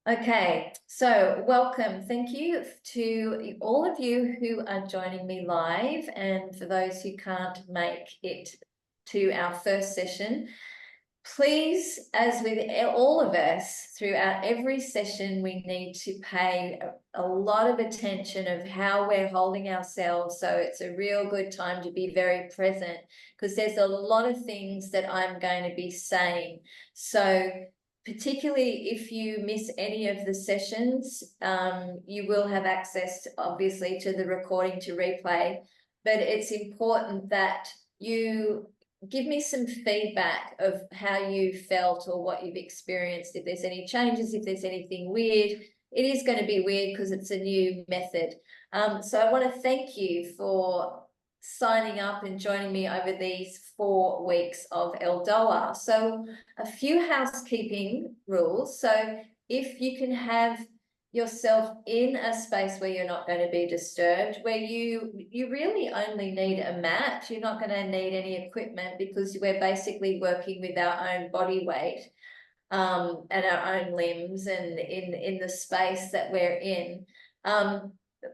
Okay, so welcome. Thank you to all of you who are joining me live, and for those who can't make it to our first session, please, as with all of us, throughout every session, we need to pay a lot of attention of how we're holding ourselves. So it's a real good time to be very present, because there's a lot of things that I'm going to be saying. So particularly if you miss any of the sessions, you will have access, obviously, to the recording to replay. But it's important that you give me some feedback of how you felt or what you've experienced. If there's any changes, if there's anything weird. It is going to be weird because it's a new method. So I want to thank you for signing up and joining me over these 4 weeks of ELDOA. So a few housekeeping rules. So if you can have yourself in a space where you're not going to be disturbed, where you really only need a mat, you're not going to need any equipment, because we're basically working with our own body weight and our own limbs and in the space that we're in.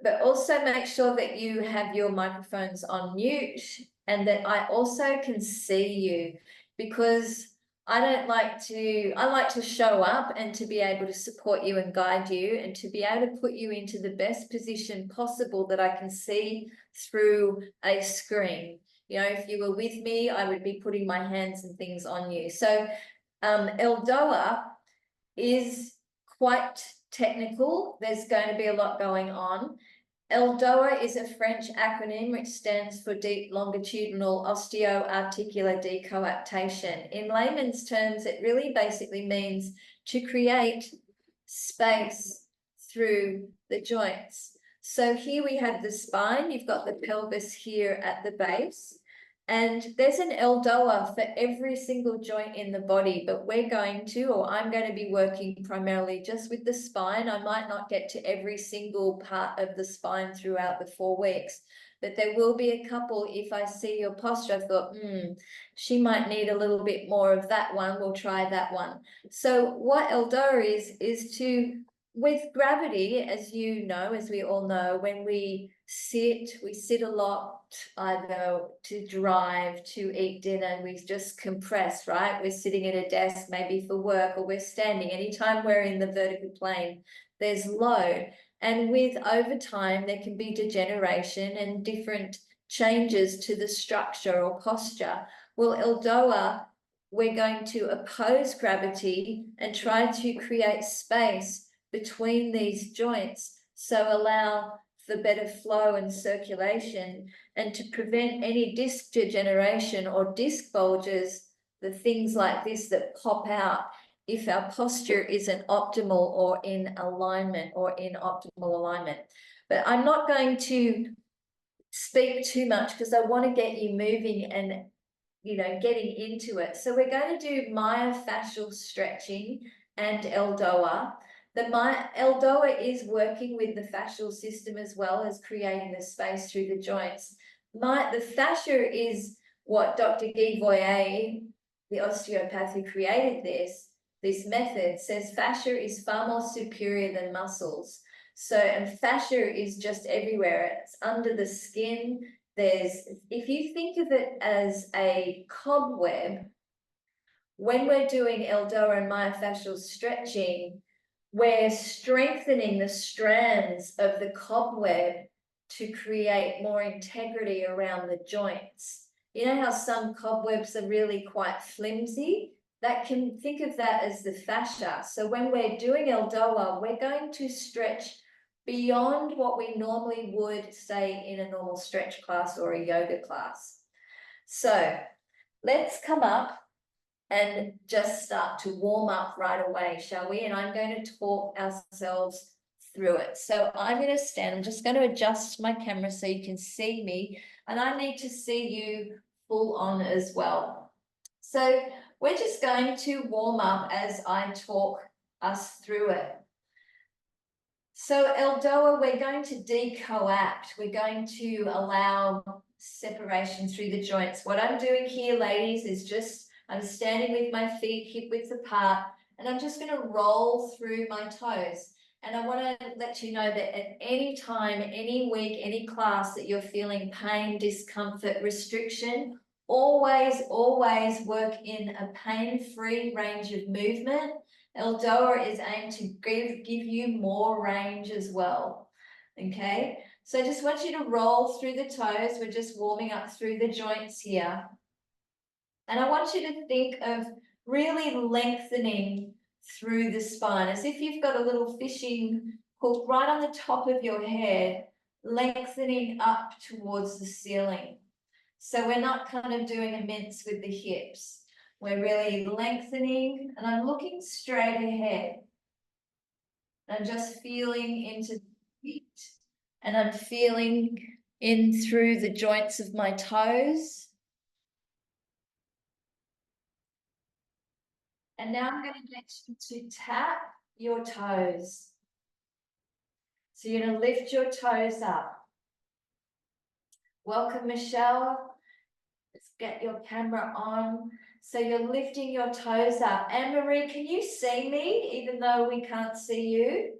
But also make sure that you have your microphones on mute and that I also can see you, because I like to show up and to be able to support you and guide you and to be able to put you into the best position possible that I can see through a screen. You know, if you were with me, I would be putting my hands and things on you. So ELDOA is quite technical. There's going to be a lot going on. ELDOA is a French acronym which stands for Deep Longitudinal Osteoarticular Decoaptation. In layman's terms, it really basically means to create space through the joints. So here we have the spine. You've got the pelvis here at the base. And there's an ELDOA for every single joint in the body, but we're going to, or I'm going to be working primarily just with the spine. I might not get to every single part of the spine throughout the 4 weeks, but there will be a couple. If I see your posture, I thought, she might need a little bit more of that one. We'll try that one. So what ELDOA is to, with gravity, as you know, as we all know, when we sit a lot, either to drive, to eat dinner, we just compress, right? We're sitting at a desk, maybe for work, or we're standing. Anytime we're in the vertical plane, there's load. And with over time, there can be degeneration and different changes to the structure or posture. Well, ELDOA, we're going to oppose gravity and try to create space between these joints, so allow for better flow and circulation, and to prevent any disc degeneration or disc bulges, the things like this that pop out if our posture isn't optimal or in alignment or in optimal alignment. But I'm not going to speak too much because I want to get you moving and, you know, getting into it. So we're going to do myofascial stretching and ELDOA. The ELDOA is working with the fascial system as well as creating the space through the joints. The fascia is what Dr. Guy Voyer, the osteopath who created this method, says fascia is far more superior than muscles. So, and fascia is just everywhere. It's under the skin. If you think of it as a cobweb, when we're doing ELDOA and myofascial stretching, we're strengthening the strands of the cobweb to create more integrity around the joints. You know how some cobwebs are really quite flimsy? Think of that as the fascia. So when we're doing ELDOA, we're going to stretch beyond what we normally would say in a normal stretch class or a yoga class. So let's come up and just start to warm up right away, shall we? And I'm going to talk ourselves through it. So I'm going to stand. I'm just going to adjust my camera so you can see me, and I need to see you full on as well. So we're just going to warm up as I talk us through it. So ELDOA, we're going to de-coapt. We're going to allow separation through the joints. What I'm doing here, ladies, is just I'm standing with my feet hip width apart, and I'm just going to roll through my toes. And I want to let you know that at any time, any week, any class that you're feeling pain, discomfort, restriction, always work in a pain-free range of movement. ELDOA is aimed to give you more range as well. Okay, so I just want you to roll through the toes. We're just warming up through the joints here. And I want you to think of really lengthening through the spine, as if you've got a little fishing hook right on the top of your head, lengthening up towards the ceiling. So we're not kind of doing a mince with the hips. We're really lengthening, and I'm looking straight ahead. I'm just feeling into the feet, and I'm feeling in through the joints of my toes. And now I'm going to get you to tap your toes. So you're going to lift your toes up. Welcome, Michelle. Let's get your camera on. So you're lifting your toes up. Anne-Marie, can you see me even though we can't see you?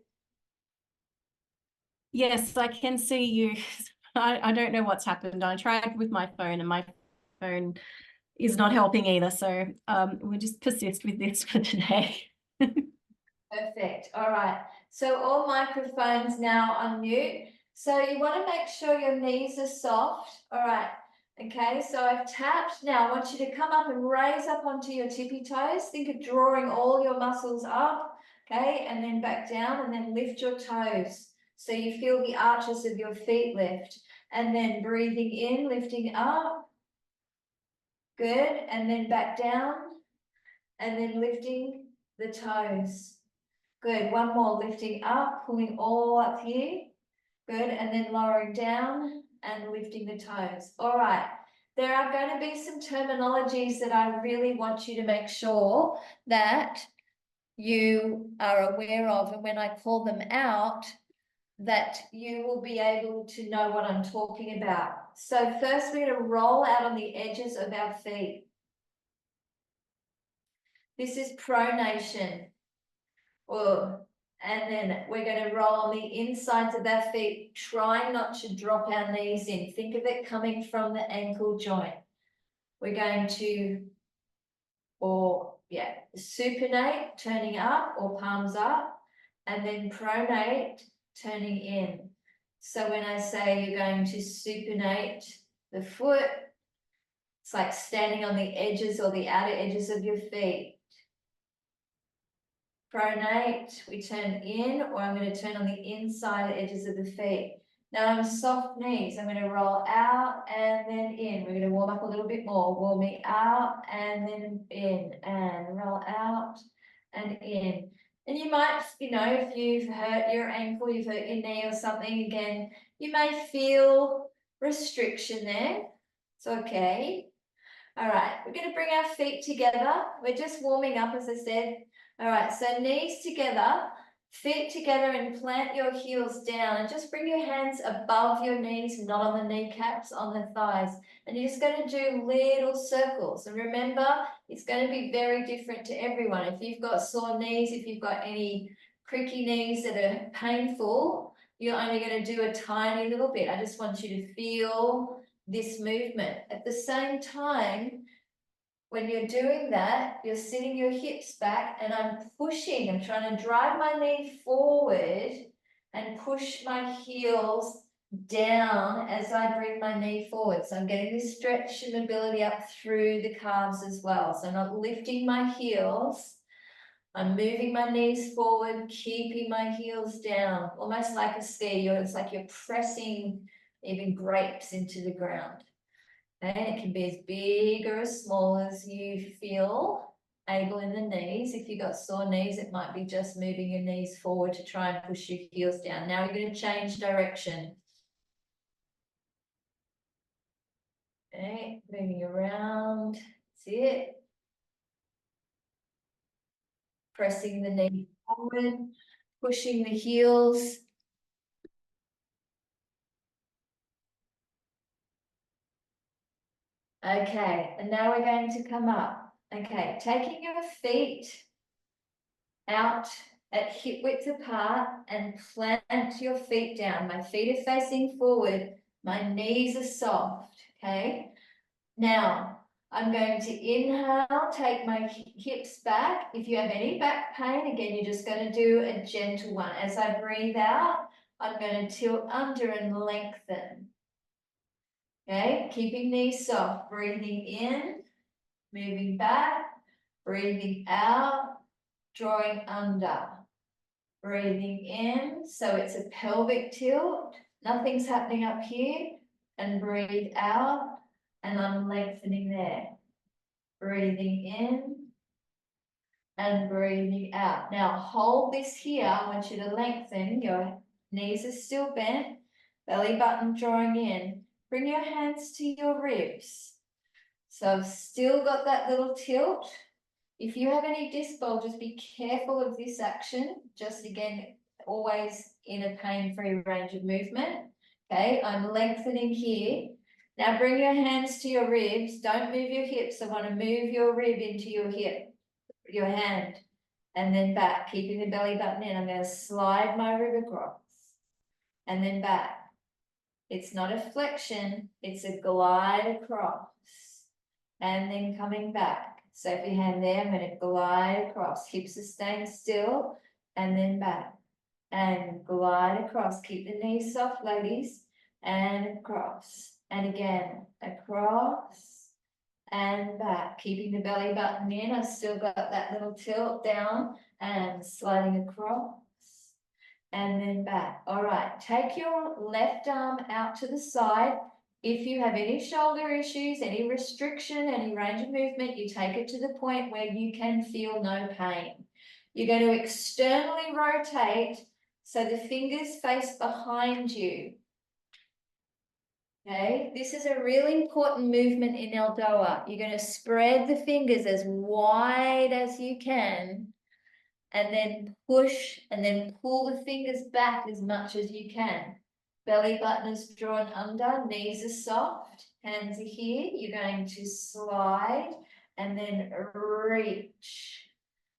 Yes, I can see you. I don't know what's happened. I tried with my phone and my phone is not helping either. So we'll just persist with this for today. Perfect. All right. So all microphones now on mute. So you want to make sure your knees are soft. All right. Okay. So I've tapped. Now I want you to come up and raise up onto your tippy toes. Think of drawing all your muscles up. Okay. And then back down and then lift your toes. So you feel the arches of your feet lift. And then breathing in, lifting up. Good. And then back down. And then lifting the toes. Good. One more, lifting up, pulling all up here. Good. And then lowering down and lifting the toes. All right. There are going to be some terminologies that I really want you to make sure that you are aware of. And when I call them out, that you will be able to know what I'm talking about. So first we're going to roll out on the edges of our feet. This is pronation. And then we're going to roll on the insides of our feet, trying not to drop our knees in. Think of it coming from the ankle joint. We're going to, supinate, turning up or palms up, and then pronate, turning in. So when I say you're going to supinate the foot, it's like standing on the edges or the outer edges of your feet. Pronate, we turn in, or I'm going to turn on the inside edges of the feet. Now I'm soft knees. I'm going to roll out and then in. We're going to warm up a little bit more. Warming out and then in, and roll out and in. And you might, if you've hurt your ankle, you've hurt your knee or something, again, you may feel restriction there. It's okay. All right, we're going to bring our feet together. We're just warming up, as I said. All right, so knees together, feet together, and plant your heels down. And just bring your hands above your knees, not on the kneecaps, on the thighs. And you're just going to do little circles. And remember, it's going to be very different to everyone. If you've got sore knees, if you've got any creaky knees that are painful, you're only going to do a tiny little bit. I just want you to feel this movement. At the same time, when you're doing that, you're sitting your hips back and I'm pushing. I'm trying to drive my knee forward and push my heels down as I bring my knee forward. So I'm getting this stretch and mobility up through the calves as well. So I'm not lifting my heels. I'm moving my knees forward, keeping my heels down, almost like a ski. It's like you're pressing even grapes into the ground. And it can be as big or as small as you feel able in the knees. If you've got sore knees, it might be just moving your knees forward to try and push your heels down. Now you're going to change direction. Okay, moving around. That's it. Pressing the knee forward, pushing the heels. Okay, and now we're going to come up. Okay, taking your feet out at hip width apart and plant your feet down. My feet are facing forward. My knees are soft, okay? Now, I'm going to inhale, take my hips back. If you have any back pain, again, you're just going to do a gentle one. As I breathe out, I'm going to tilt under and lengthen. Okay, keeping knees soft, breathing in, moving back, breathing out, drawing under, breathing in. So it's a pelvic tilt. Nothing's happening up here. And breathe out, and I'm lengthening there. Breathing in and breathing out. Now hold this here. I want you to lengthen. Your knees are still bent. Belly button drawing in. Bring your hands to your ribs. So I've still got that little tilt. If you have any disc bulges, be careful of this action. Just again, always in a pain-free range of movement. Okay, I'm lengthening here. Now bring your hands to your ribs. Don't move your hips. I want to move your rib into your hip, your hand, and then back, keeping the belly button in. I'm going to slide my rib across and then back. It's not a flexion, it's a glide across and then coming back. So if your hand there, I'm going to glide across, hips are staying still and then back and glide across. Keep the knees soft, ladies, and across and again, across and back, keeping the belly button in. I've still got that little tilt down and sliding across and then back. All right, take your left arm out to the side. If you have any shoulder issues, any restriction, any range of movement, you take it to the point where you can feel no pain. You're going to externally rotate so the fingers face behind you. Okay, this is a really important movement in ELDOA. You're going to spread the fingers as wide as you can and then push and then pull the fingers back as much as you can. Belly button is drawn under, knees are soft, hands are here. You're going to slide and then reach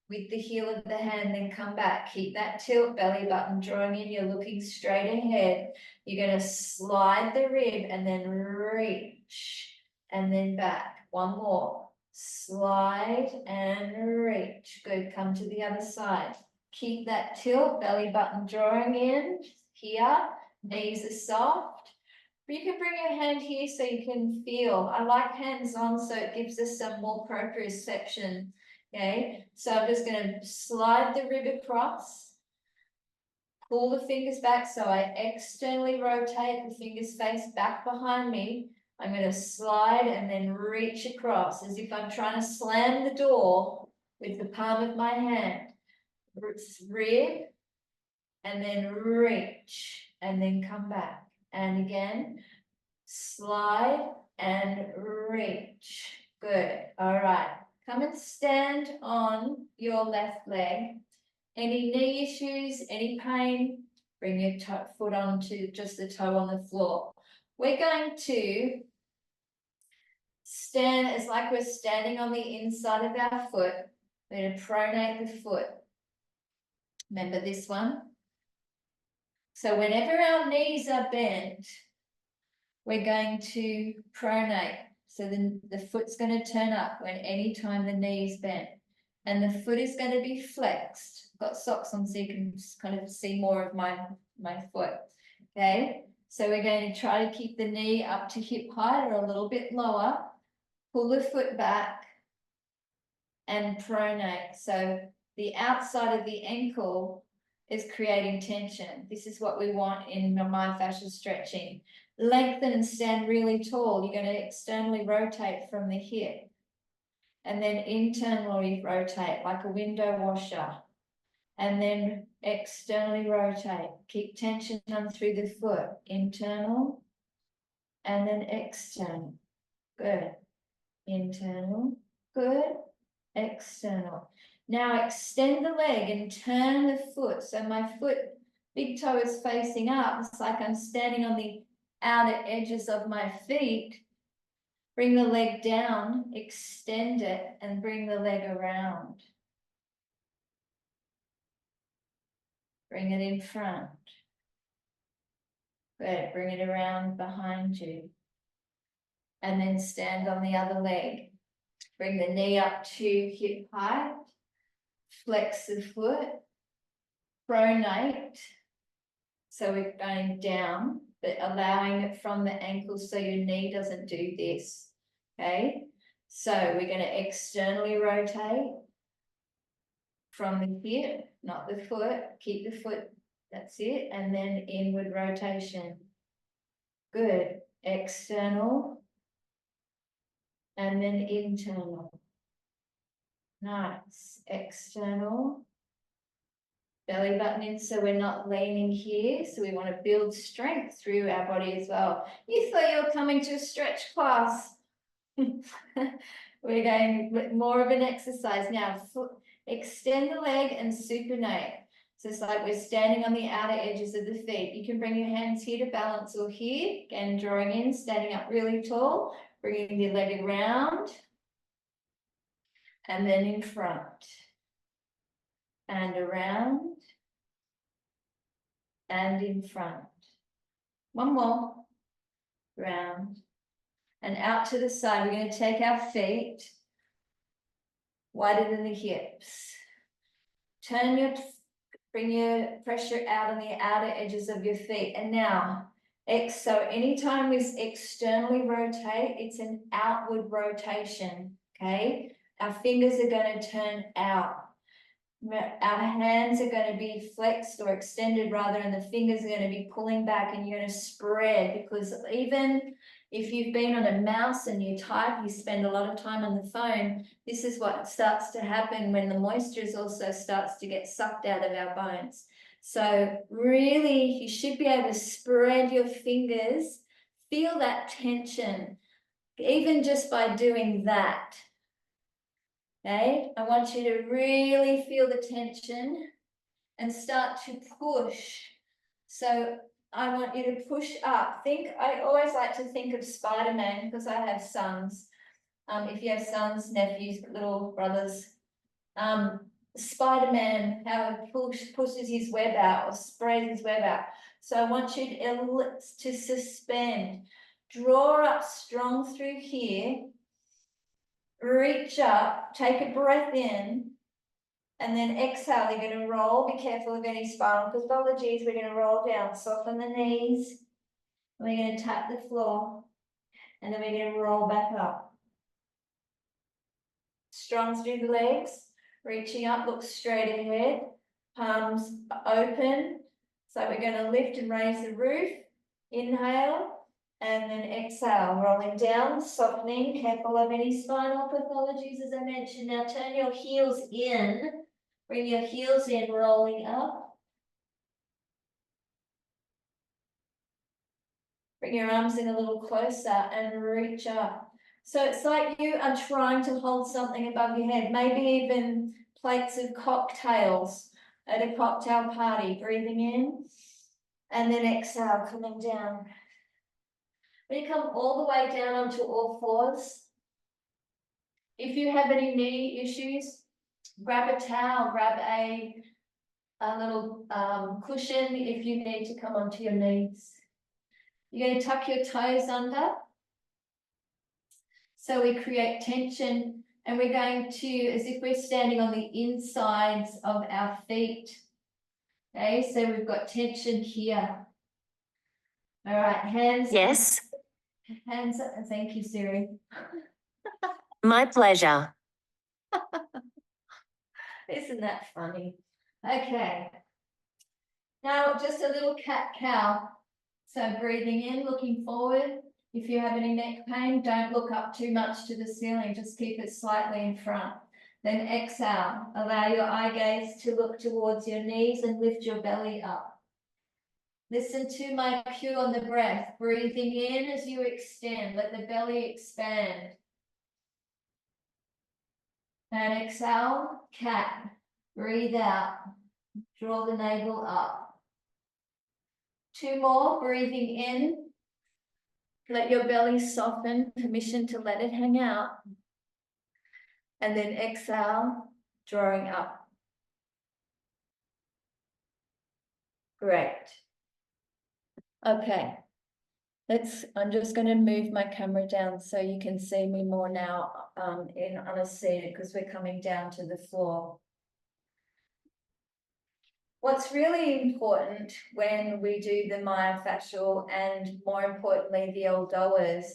with the heel of the hand, then come back. Keep that tilt, belly button drawing in. You're looking straight ahead. You're going to slide the rib and then reach and then back. One more. Slide and reach. Good. Come to the other side. Keep that tilt, belly button drawing in. Here. Knees are soft. You can bring your hand here so you can feel. I like hands on so it gives us some more proprioception. Okay, so I'm just going to slide the rib across, pull the fingers back so I externally rotate, the fingers face back behind me. I'm going to slide and then reach across as if I'm trying to slam the door with the palm of my hand. Rib and then reach and then come back. And again, slide and reach. Good. All right. Come and stand on your left leg. Any knee issues, any pain, bring your foot onto just the toe on the floor. We're going to stand as like we're standing on the inside of our foot. We're going to pronate the foot. Remember this one? So whenever our knees are bent, we're going to pronate. So then the foot's going to turn up when any time the knee is bent. And the foot is going to be flexed. I've got socks on so you can kind of see more of my foot. Okay, so we're going to try to keep the knee up to hip height or a little bit lower. Pull the foot back and pronate. So the outside of the ankle is creating tension. This is what we want in myofascial stretching. Lengthen and stand really tall. You're going to externally rotate from the hip and then internally rotate like a window washer and then externally rotate. Keep tension on through the foot, internal and then external. Good. Internal, good, external. Now extend the leg and turn the foot. So my foot, big toe is facing up. It's like I'm standing on the outer edges of my feet. Bring the leg down, extend it, and bring the leg around. Bring it in front. Good, bring it around behind you. And then stand on the other leg. Bring the knee up to hip height. Flex the foot. Pronate. So we're going down, but allowing it from the ankle so your knee doesn't do this. Okay, so we're going to externally rotate from the hip, not the foot. Keep the foot, that's it, and then inward rotation. Good. External and then internal. Nice. External. Belly button in, so we're not leaning here. So we want to build strength through our body as well. You thought you were coming to a stretch class. We're going with more of an exercise now. Extend the leg and supinate. So it's like we're standing on the outer edges of the feet. You can bring your hands here to balance or here. Again, drawing in, standing up really tall, bringing the leg around and then in front and around and in front. One more. Round and out to the side. We're going to take our feet wider than the hips. Bring your pressure out on the outer edges of your feet. And now, so anytime we externally rotate, it's an outward rotation, okay? Our fingers are going to turn out. Our hands are going to be flexed or extended rather, and the fingers are going to be pulling back, and you're going to spread, because even if you've been on a mouse and you type, you spend a lot of time on the phone, this is what starts to happen when the moisture also starts to get sucked out of our bones. So really, you should be able to spread your fingers, feel that tension, even just by doing that. Okay, I want you to really feel the tension and start to push. So I want you to push up. I always like to think of Spider-Man because I have sons. If you have sons, nephews, little brothers, Spider-Man, how he pushes his web out or spreads his web out. So I want you to suspend, draw up strong through here. Reach up, take a breath in, and then exhale. You're going to roll. Be careful of any spinal pathologies. We're going to roll down, soften the knees. We're going to tap the floor, and then we're going to roll back up. Strong through the legs, reaching up, look straight ahead, palms open. So we're going to lift and raise the roof. Inhale. And then exhale, rolling down, softening, careful of any spinal pathologies, as I mentioned. Now turn your heels in, bring your heels in, rolling up. Bring your arms in a little closer and reach up. So it's like you are trying to hold something above your head, maybe even plates of cocktails at a cocktail party. Breathing in and then exhale, coming down. When you come all the way down onto all fours, if you have any knee issues, grab a towel, grab a little cushion if you need to come onto your knees. You're going to tuck your toes under. So we create tension, and we're going to, as if we're standing on the insides of our feet. Okay, so we've got tension here. All right, hands. Yes. Hands up, and thank you, Siri. My pleasure. Isn't that funny? Okay. Now just a little cat-cow. So breathing in, looking forward. If you have any neck pain, don't look up too much to the ceiling. Just keep it slightly in front. Then exhale. Allow your eye gaze to look towards your knees and lift your belly up. Listen to my cue on the breath. Breathing in as you extend. Let the belly expand. And exhale, cat. Breathe out. Draw the navel up. Two more. Breathing in. Let your belly soften. Permission to let it hang out. And then exhale, drawing up. Great. Okay. I'm just going to move my camera down so you can see me more now on a seat, because we're coming down to the floor. What's really important when we do the myofascial and more importantly the ELDOAs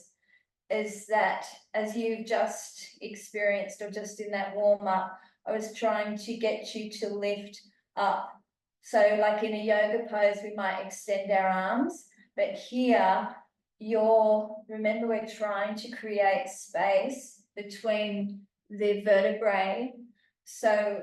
is that, as you've just experienced or just in that warm up, I was trying to get you to lift up. So like in a yoga pose, we might extend our arms, but here remember we're trying to create space between the vertebrae. So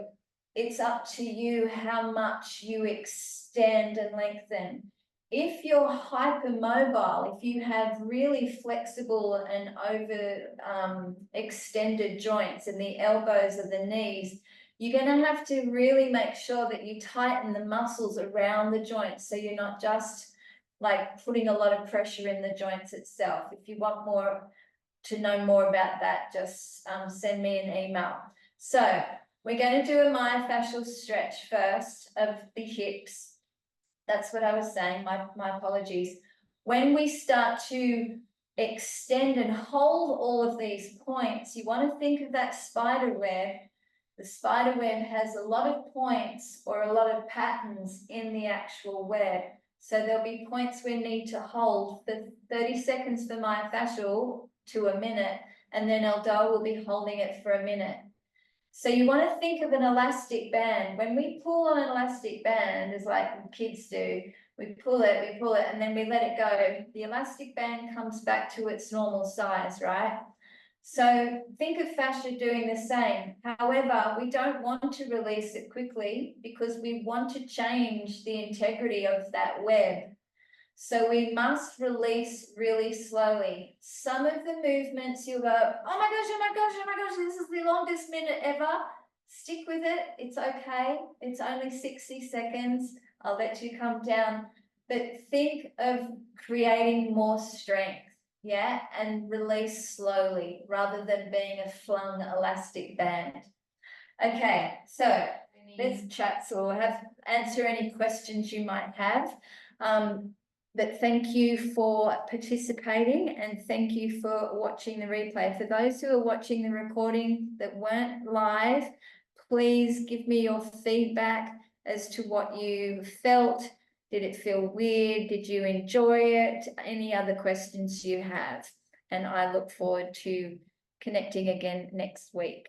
it's up to you how much you extend and lengthen. If you're hypermobile, if you have really flexible and over extended joints in the elbows or the knees, you're going to have to really make sure that you tighten the muscles around the joints, so you're not just like putting a lot of pressure in the joints itself. If you want to know more about that, just send me an email. So we're going to do a myofascial stretch first of the hips. That's what I was saying, my apologies. When we start to extend and hold all of these points, you want to think of that spider web. The spider web has a lot of points or a lot of patterns in the actual web. So there'll be points we need to hold for 30 seconds for myofascial to a minute, and then ELDOA will be holding it for a minute. So you want to think of an elastic band. When we pull on an elastic band, as like kids do, we pull it, and then we let it go. The elastic band comes back to its normal size, right? So think of fascia doing the same. However, we don't want to release it quickly because we want to change the integrity of that web. So we must release really slowly. Some of the movements you'll go, oh my gosh, oh my gosh, oh my gosh, this is the longest minute ever. Stick with it. It's okay. It's only 60 seconds. I'll let you come down. But think of creating more strength, yeah, and release slowly rather than being a flung elastic band. Okay, so let's chat. So we'll answer any questions you might have. But thank you for participating, and thank you for watching the replay. For those who are watching the recording that weren't live, please give me your feedback as to what you felt. Did it feel weird? Did you enjoy it? Any other questions you have? And I look forward to connecting again next week.